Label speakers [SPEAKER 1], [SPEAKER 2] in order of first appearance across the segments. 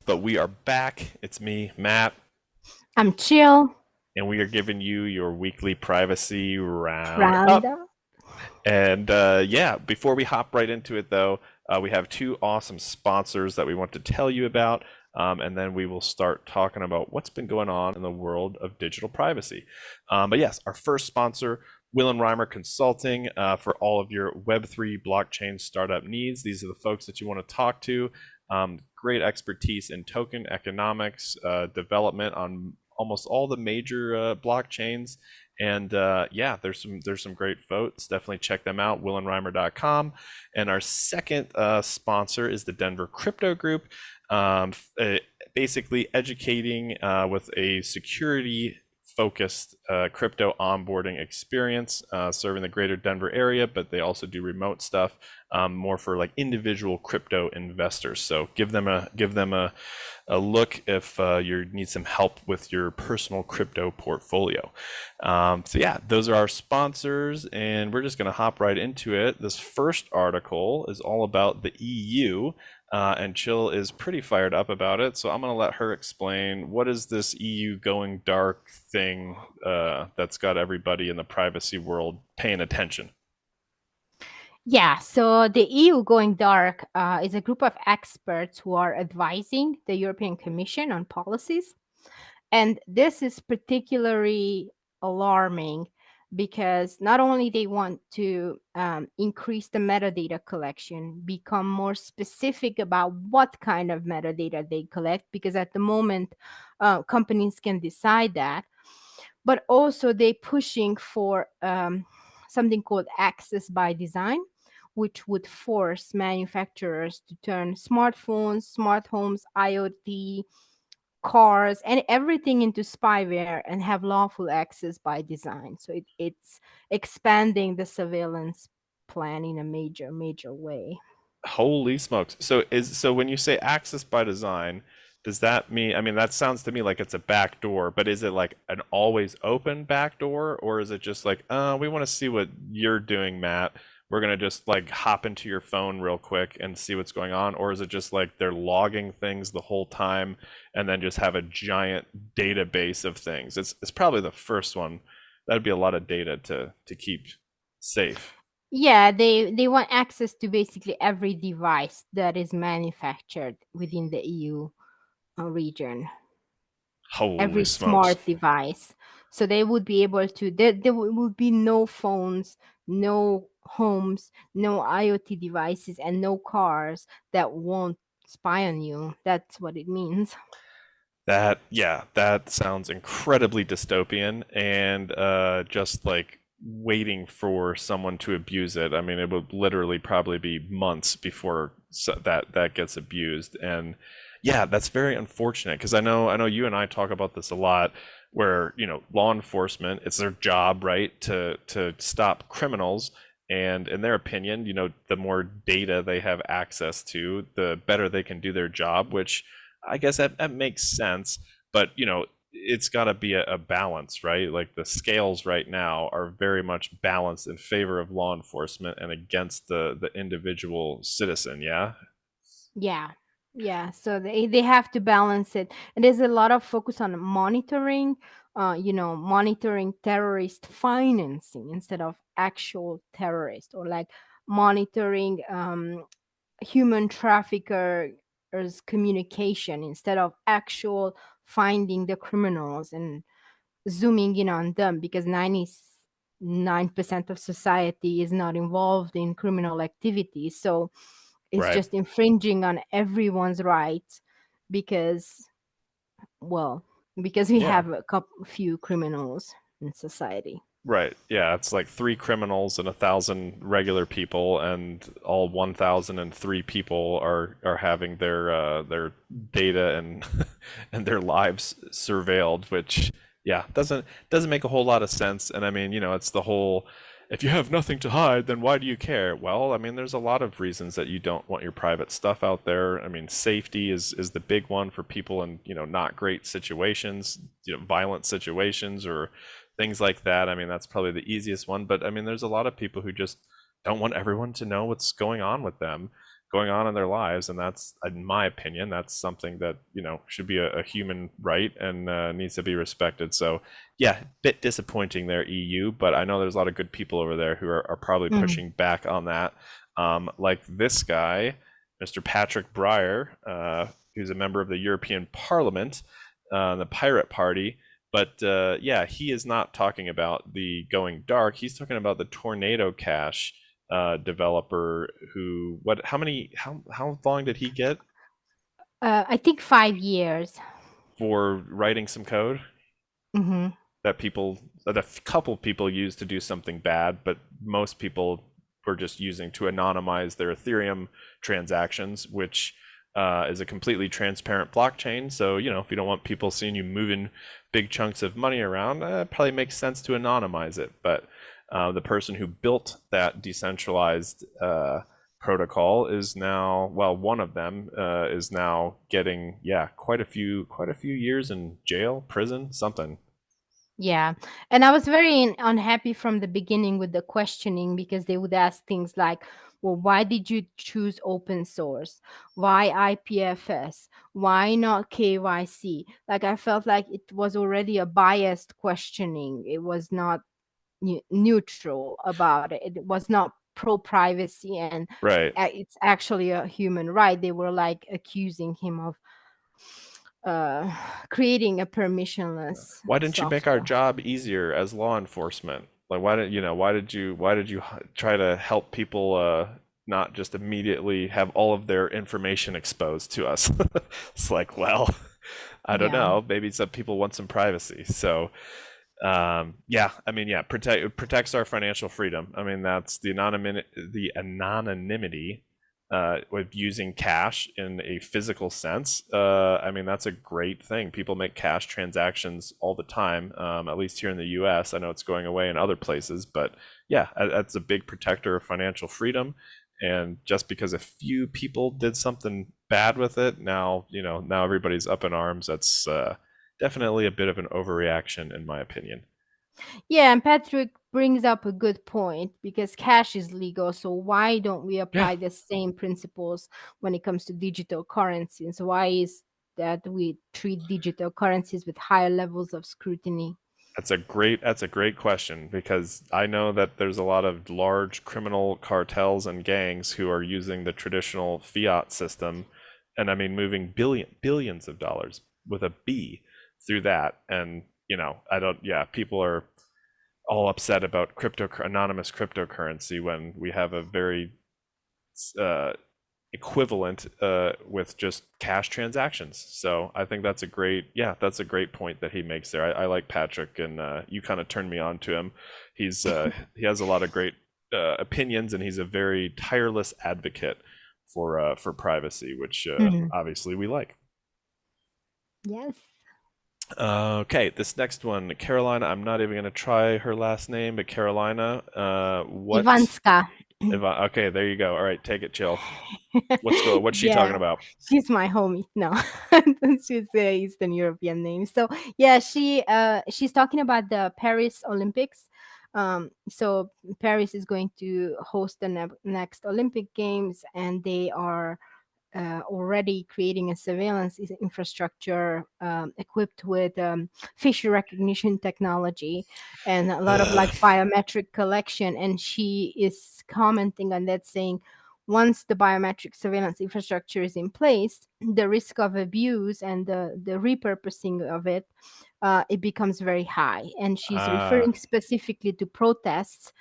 [SPEAKER 1] but we are back. It's me, Matt,
[SPEAKER 2] I'm chill.
[SPEAKER 1] and we are giving you your weekly privacy roundup.
[SPEAKER 2] Roundup.
[SPEAKER 1] And yeah, before we hop right into it, though, we have two awesome sponsors that we want to tell you about. And then we will start talking about what's been going on in the world of digital privacy. But yes, our first sponsor, Will and Reimer Consulting, for all of your Web3 blockchain startup needs. These are the folks that you want to talk to. Great expertise in token economics, development on almost all the major blockchains. And yeah, there's some great folks. Definitely check them out, willandreimer.com. And our second sponsor is the Denver Crypto Group, basically educating with a security focused crypto onboarding experience, serving the greater Denver area, but they also do remote stuff, more for like individual crypto investors. So give them a look if you need some help with your personal crypto portfolio. So yeah, those are our sponsors, and we're just going to hop right into it. This first article is all about the EU. And Chill is pretty fired up about it, so I'm going to let her explain what is this EU going dark thing that's got everybody in the privacy world paying attention.
[SPEAKER 2] Yeah, so the EU Going Dark is a group of experts who are advising the European Commission on policies. And this is particularly alarming because not only they want to increase the metadata collection, become more specific about what kind of metadata they collect, because at the moment companies can decide that, but also they pushing for something called access by design, which would force manufacturers to turn smartphones, smart homes, IoT, cars, and everything into spyware and have lawful access by design. So it's expanding the surveillance plan in a major way.
[SPEAKER 1] Holy smokes. So when you say access by design, does that mean, I mean, that sounds to me like it's a back door, but is it like an always open back door, or is it just like, we want to see what you're doing, Matt. We're gonna just like hop into your phone real quick and see what's going on, or is it just like they're logging things the whole time and then just have a giant database of things? It's probably the first one. That'd be a lot of data to keep safe.
[SPEAKER 2] Yeah, they want access to basically every device that is manufactured within the EU region,
[SPEAKER 1] Holy
[SPEAKER 2] every
[SPEAKER 1] smokes.
[SPEAKER 2] smart device. So they would be able to, there would be no phones, no homes, no IoT devices, and no cars that won't spy on you. That's what it means.
[SPEAKER 1] That, yeah, that sounds incredibly dystopian and just like waiting for someone to abuse it. I mean, it would literally probably be months before that gets abused. And yeah, that's very unfortunate because I know you and I talk about this a lot where, law enforcement, it's their job, right, to stop criminals. And in their opinion, the more data they have access to, the better they can do their job, which I guess that makes sense, but it's got to be a balance, right? Like the scales right now are very much balanced in favor of law enforcement and against the individual citizen. Yeah.
[SPEAKER 2] Yeah. Yeah. So they have to balance it. And there's a lot of focus on monitoring, monitoring terrorist financing instead of actual terrorist, or like monitoring human traffickers communication instead of actual finding the criminals and zooming in on them, because 99% of society is not involved in criminal activity. So it's
[SPEAKER 1] Right.
[SPEAKER 2] just infringing on everyone's rights because, well, because we
[SPEAKER 1] Yeah.
[SPEAKER 2] have a couple few criminals in society.
[SPEAKER 1] Right. Yeah. It's like three criminals and 1,000 regular people, and all 1,003 people are having their data and and their lives surveilled, which yeah doesn't make a whole lot of sense. And I mean, it's the whole, if you have nothing to hide, then why do you care? Well, I mean, there's a lot of reasons that you don't want your private stuff out there. I mean, safety is the big one for people in, not great situations, violent situations or things like that. I mean, that's probably the easiest one, but I mean, there's a lot of people who just don't want everyone to know what's going on with them. going on in their lives, and that's, in my opinion, that's something that should be a human right and needs to be respected. So yeah, bit disappointing there, EU, but I know there's a lot of good people over there who are probably
[SPEAKER 2] Mhm.
[SPEAKER 1] pushing back on that. Like this guy, Mr. Patrick Breyer, who's a member of the European Parliament, the Pirate Party. But yeah, he is not talking about the going dark. He's talking about the Tornado Cash developer who, how long did he get
[SPEAKER 2] I think 5 years.
[SPEAKER 1] for writing some code
[SPEAKER 2] Hmm.
[SPEAKER 1] that a couple people used to do something bad, but most people were just using to anonymize their Ethereum transactions, which is a completely transparent blockchain. So, if you don't want people seeing you moving big chunks of money around, it probably makes sense to anonymize it. But the person who built that decentralized protocol is now, well, one of them is now getting, yeah, quite a few years in jail, prison, something.
[SPEAKER 2] Yeah. And I was very unhappy from the beginning with the questioning because they would ask things like, well, why did you choose open source? Why IPFS? Why not KYC? Like, I felt like it was already a biased questioning. It was not neutral about it. It was not pro privacy, and
[SPEAKER 1] Right.
[SPEAKER 2] it's actually a human right. They were like accusing him of uh, creating a permissionless
[SPEAKER 1] Why didn't you make our
[SPEAKER 2] software.
[SPEAKER 1] job easier as law enforcement? Like, why did you try to help people not just immediately have all of their information exposed to us? It's like, well, I don't
[SPEAKER 2] Yeah.
[SPEAKER 1] know, maybe some people want some privacy. So yeah, I mean, yeah, protects our financial freedom. I mean, that's the anonymity with using cash in a physical sense. I mean, that's a great thing. People make cash transactions all the time, at least here in the U.S. I know it's going away in other places, but yeah, that's a big protector of financial freedom. And just because a few people did something bad with it, now everybody's up in arms. That's definitely a bit of an overreaction, in my opinion.
[SPEAKER 2] Yeah, and Patrick brings up a good point because cash is legal. So why don't we
[SPEAKER 1] Yeah,
[SPEAKER 2] apply the same principles when it comes to digital currencies? Why is that we treat digital currencies with higher levels of scrutiny?
[SPEAKER 1] that's a great question, because I know that there's a lot of large criminal cartels and gangs who are using the traditional fiat system, and I mean moving billions of dollars with a B through that. And I don't, yeah, people are all upset about anonymous cryptocurrency when we have a very uh, equivalent with just cash transactions. So I think that's a great point that he makes there. I like Patrick, and you kind of turned me on to him. He has a lot of great opinions, and he's a very tireless advocate for privacy, which
[SPEAKER 2] Mhm.
[SPEAKER 1] obviously we like.
[SPEAKER 2] Yes.
[SPEAKER 1] Okay, this next one, Carolina. I'm not even going to try her last name, but Carolina. What?
[SPEAKER 2] Ivanska.
[SPEAKER 1] Okay, there you go. All right, take it, chill. What's she talking
[SPEAKER 2] Yeah,
[SPEAKER 1] about?
[SPEAKER 2] she's my homie. No, she's a Eastern European name. So yeah, she's talking about the Paris Olympics. So Paris is going to host the next Olympic Games, and they are already creating a surveillance infrastructure equipped with facial recognition technology and a lot of like biometric collection. And she is commenting on that, saying once the biometric surveillance infrastructure is in place, the risk of abuse and the repurposing of it, it becomes very high. And she's
[SPEAKER 1] Ah,
[SPEAKER 2] referring specifically to protests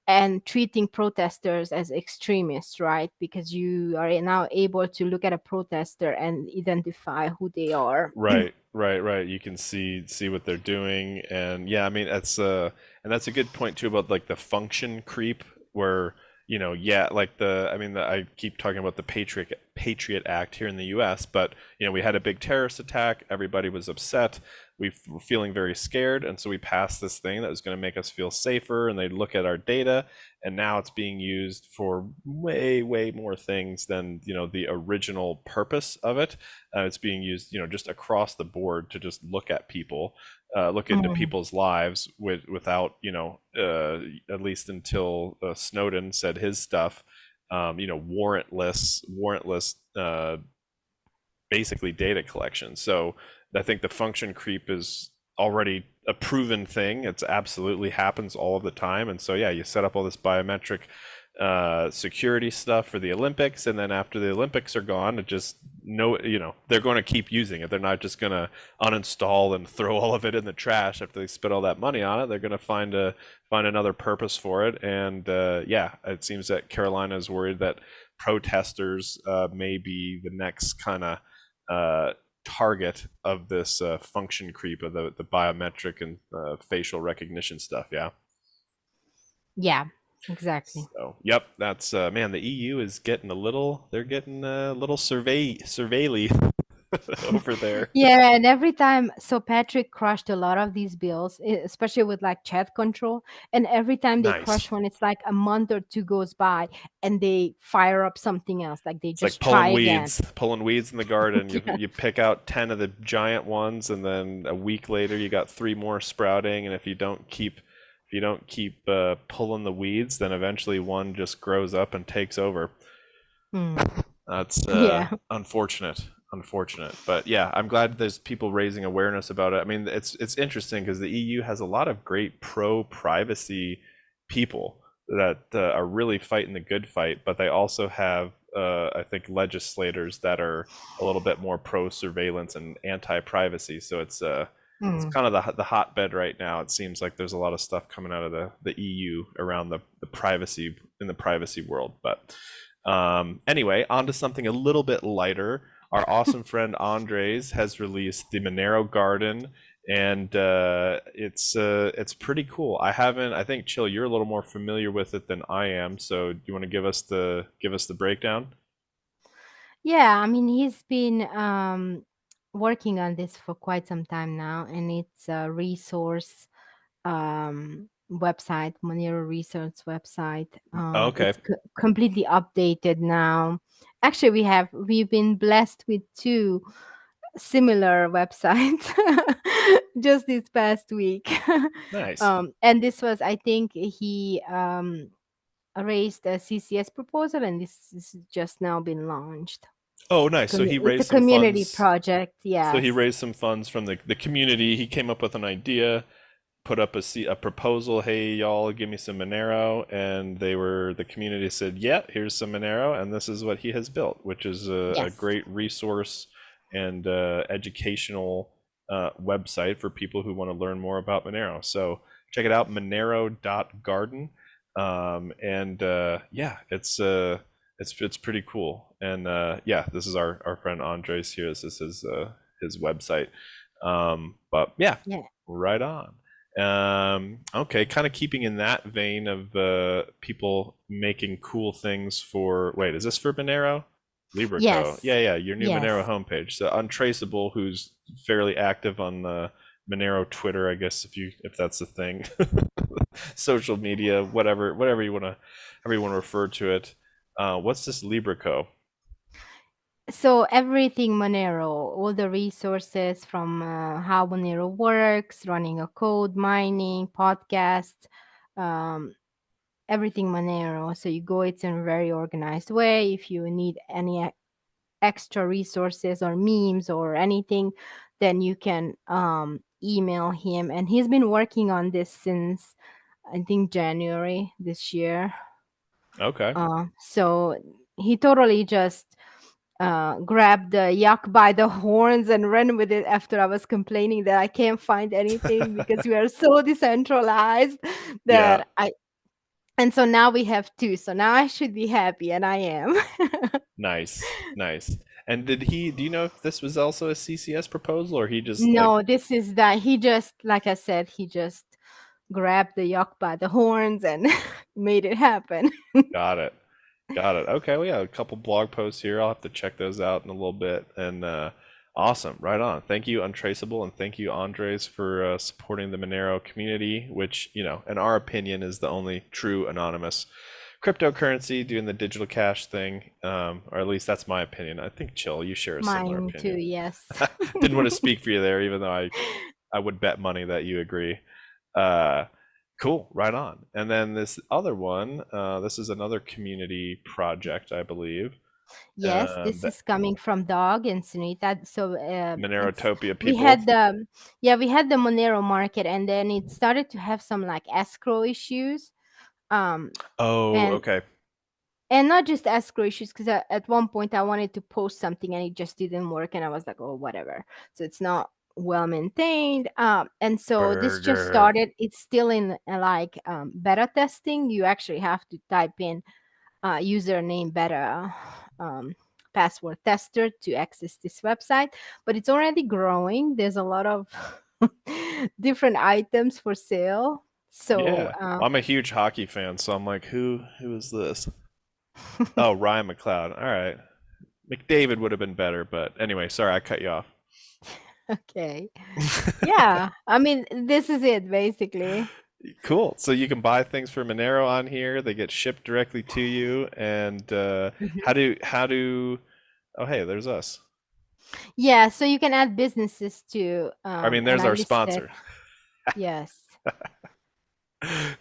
[SPEAKER 2] and treating protesters as extremists, right? Because you are now able to look at a protester and identify who they are.
[SPEAKER 1] right, right, right. You can see what they're doing, and yeah, I mean that's a good point too about like the function creep, where yeah, like I keep talking about the Patriot Act here in the U.S., but we had a big terrorist attack, everybody was upset, we were feeling very scared, and so we passed this thing that was going to make us feel safer, and they look at our data, and now it's being used for way, way more things than the original purpose of it. It's being used, just across the board to just look at people, look into
[SPEAKER 2] Mm.
[SPEAKER 1] people's lives without, at least until Snowden said his stuff. warrantless basically data collection. So I think the function creep is already a proven thing. It's absolutely happens all of the time. And so yeah, you set up all this biometric security stuff for the Olympics, and then after the Olympics are gone, it just no, they're going to keep using it. They're not just going to uninstall and throw all of it in the trash after they spent all that money on it. They're going to find another purpose for it. And yeah, it seems that Carolina is worried that protesters may be the next kind of target of this function creep of the biometric and facial recognition stuff. Yeah.
[SPEAKER 2] Yeah, exactly.
[SPEAKER 1] So, yep, that's man. The EU is getting a little. They're getting a little surveilly over there.
[SPEAKER 2] Yeah, and every time, so Patrick crushed a lot of these bills, especially with like chat control. And every time they
[SPEAKER 1] Nice.
[SPEAKER 2] crush one, it's like a month or two goes by and they fire up something else. Like they
[SPEAKER 1] It's like
[SPEAKER 2] just try again.
[SPEAKER 1] pulling weeds in the garden. You
[SPEAKER 2] Yeah.
[SPEAKER 1] you pick out 10 of the giant ones, and then a week later you got three more sprouting. And if you don't keep pulling the weeds, then eventually one just grows up and takes over.
[SPEAKER 2] Hmm.
[SPEAKER 1] That's
[SPEAKER 2] Yeah.
[SPEAKER 1] unfortunate. But yeah, I'm glad there's people raising awareness about it. I mean, it's interesting because the EU has a lot of great pro-privacy people that are really fighting the good fight, but they also have, I think, legislators that are a little bit more pro-surveillance and anti-privacy. So it's
[SPEAKER 2] Hmm.
[SPEAKER 1] kind of the hotbed right now. It seems like there's a lot of stuff coming out of the EU around the privacy in the privacy world. But anyway, on to something a little bit lighter. Our awesome friend Andres has released the Monero Garden, and it's pretty cool. I think Chill, you're a little more familiar with it than I am. So do you want to give us the breakdown?
[SPEAKER 2] Yeah, I mean, he's been working on this for quite some time now, and it's a resource website, Monero Research website.
[SPEAKER 1] Okay,
[SPEAKER 2] It's completely updated now. Actually, we've been blessed with two similar websites just this past week.
[SPEAKER 1] nice.
[SPEAKER 2] And this was, I think, he raised a CCS proposal, and this is just now been launched.
[SPEAKER 1] Oh, nice. So he
[SPEAKER 2] It's a
[SPEAKER 1] raised some
[SPEAKER 2] community
[SPEAKER 1] funds.
[SPEAKER 2] project.
[SPEAKER 1] So he
[SPEAKER 2] Yes.
[SPEAKER 1] raised some funds from the community. He came up with an idea, put up a proposal. Hey, y'all, give me some Monero, and the community said, "Yeah, here's some Monero," and this is what he has built, which is a
[SPEAKER 2] Yes.
[SPEAKER 1] great resource and educational website for people who want to learn more about Monero. So check it out, Monero.garden, and yeah, it's pretty cool. And yeah, this is our friend Andres here. This is his website. But yeah,
[SPEAKER 2] Yeah.
[SPEAKER 1] right on. Okay, kind of keeping in that vein of people making cool things for. Wait, is this for Monero? Libereco.
[SPEAKER 2] Yes.
[SPEAKER 1] Yeah, your new Monero
[SPEAKER 2] Yes.
[SPEAKER 1] homepage. So Untraceable, who's fairly active on the Monero Twitter, I guess if that's the thing, social media, whatever you want to refer to it. What's this Libreco?
[SPEAKER 2] So everything Monero, all the resources from how Monero works, running a code, mining, podcast, um, everything Monero. So you go, it's in a very organized way. If you need any extra resources or memes or anything, then you can email him. And he's been working on this since, I think, January this year.
[SPEAKER 1] Okay.
[SPEAKER 2] So he totally just grabbed the yak by the horns and ran with it after I was complaining that I can't find anything because we are so decentralized
[SPEAKER 1] Yeah,
[SPEAKER 2] that I and so now we have two. So now I should be happy, and I am.
[SPEAKER 1] nice. And do you know if this was also a CCS proposal, or he just like
[SPEAKER 2] No, this is that he just, like I said, he just grabbed the yak by the horns and made it happen.
[SPEAKER 1] got it? Got it. Okay, well, yeah, a couple blog posts here. I'll have to check those out in a little bit. And awesome, right on. Thank you, Untraceable, and thank you, Andres, for supporting the Monero community, which, in our opinion, is the only true anonymous cryptocurrency doing the digital cash thing. Or at least that's my opinion. I think, Chill, you share a similar
[SPEAKER 2] Mine too,
[SPEAKER 1] opinion.
[SPEAKER 2] yes.
[SPEAKER 1] Didn't want to speak for you there, even though I would bet money that you agree. Uh, Cool, right on. And then this other one, this is another community project, I believe.
[SPEAKER 2] Yes, this
[SPEAKER 1] That
[SPEAKER 2] is coming from Dog and Sunita. So it's
[SPEAKER 1] Monerotopia
[SPEAKER 2] we
[SPEAKER 1] people.
[SPEAKER 2] had the yeah, we had the Monero market, and then it started to have some like escrow issues. Um,
[SPEAKER 1] Oh,
[SPEAKER 2] and
[SPEAKER 1] okay.
[SPEAKER 2] not just escrow issues, because at one point I wanted to post something and it just didn't work, and I was like, oh, whatever. So it's not well maintained. And so this just
[SPEAKER 1] Burger.
[SPEAKER 2] started. It's still in beta testing. You actually have to type in username beta password tester to access this website, but it's already growing. There's a lot of different items for sale. So
[SPEAKER 1] Yeah. Well, I'm a huge hockey fan, so I'm like, who is this? Oh, Ryan McLeod. All right. McDavid would have been better, but anyway, sorry, I cut you off.
[SPEAKER 2] okay. Yeah, I mean, this is it basically.
[SPEAKER 1] Cool. So you can buy things for Monero on here. They get shipped directly to you. And
[SPEAKER 2] Mhm.
[SPEAKER 1] how do oh hey, there's us.
[SPEAKER 2] Yeah, so you can add businesses too,
[SPEAKER 1] I mean,
[SPEAKER 2] and
[SPEAKER 1] there's
[SPEAKER 2] I
[SPEAKER 1] our
[SPEAKER 2] listed.
[SPEAKER 1] sponsor.
[SPEAKER 2] Yes.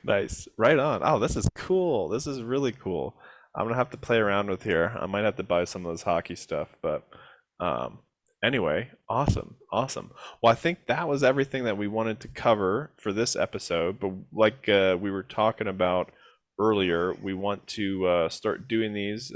[SPEAKER 1] Nice. Right on. Oh, this is cool. This is really cool. I'm gonna have to play around with here. I might have to buy some of this hockey stuff, but um anyway, awesome. Awesome. Well, I think that was everything that we wanted to cover for this episode, but like we were talking about earlier, we want to start doing these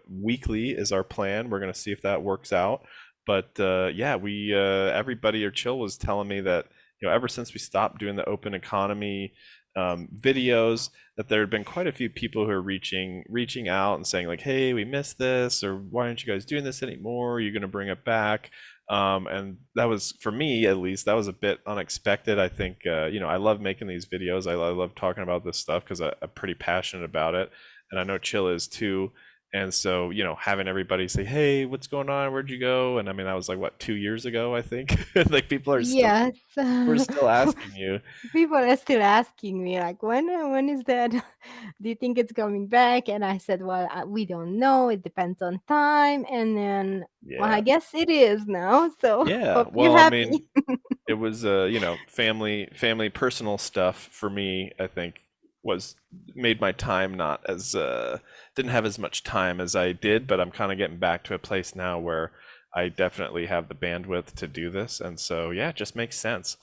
[SPEAKER 1] weekly is our plan. We're gonna see if that works out. But yeah, we everybody or Chill was telling me that ever since we stopped doing the open economy videos, that there had been quite a few people who are reaching out and saying like, "Hey, we missed this," or "Why aren't you guys doing this anymore? Are you going to bring it back?" And that was, for me at least, that was a bit unexpected. I think I love making these videos. I love talking about this stuff because I'm pretty passionate about it, and I know Chill is too. And so, having everybody say, "Hey, what's going on? Where'd you go?" And I mean, that was like what, 2 years ago, I think. Like people are still
[SPEAKER 2] Yes.
[SPEAKER 1] we're still asking you.
[SPEAKER 2] People are still asking me like, when is that? Do you think it's coming back? And I said, well, we don't know. It depends on time. And then, well, I
[SPEAKER 1] Yeah.
[SPEAKER 2] guess it is now. So
[SPEAKER 1] Yeah.
[SPEAKER 2] hope you're
[SPEAKER 1] Well, I mean,
[SPEAKER 2] happy.
[SPEAKER 1] it was family personal stuff for me, I think was made my time not as didn't have as much time as I did, but I'm kind of getting back to a place now where I definitely have the bandwidth to do this, and so yeah, it just makes sense.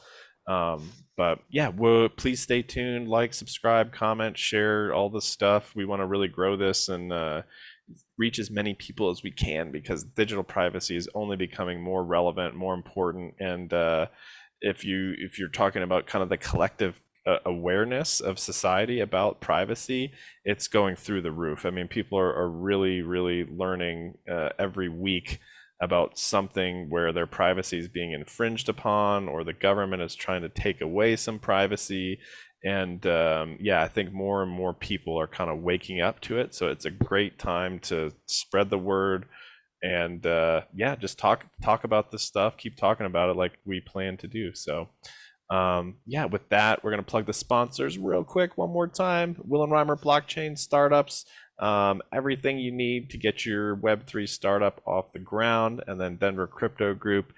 [SPEAKER 1] But yeah, please stay tuned, like, subscribe, comment, share all this stuff. We want to really grow this and reach as many people as we can, because digital privacy is only becoming more relevant, more important, and if you're talking about kind of the collective awareness of society about privacy, it's going through the roof. I mean, people are really, really learning every week about something where their privacy is being infringed upon, or the government is trying to take away some privacy. And yeah, I think more and more people are kind of waking up to it. So it's a great time to spread the word and yeah, just talk about this stuff. Keep talking about it like we plan to do. So yeah, with that, we're gonna plug the sponsors real quick one more time. Will and Reimer blockchain startups. Everything you need to get your Web3 startup off the ground, and then Denver Crypto Group,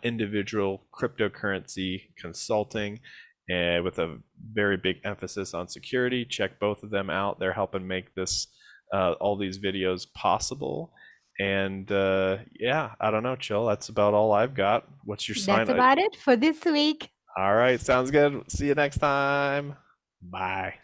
[SPEAKER 1] individual cryptocurrency consulting, and with a very big emphasis on security. Check both of them out. They're helping make this all these videos possible. And yeah, I don't know, Chill. That's about all I've got. What's your
[SPEAKER 2] That's
[SPEAKER 1] sign?
[SPEAKER 2] about it for this week.
[SPEAKER 1] All right, sounds good. See you next time. Bye.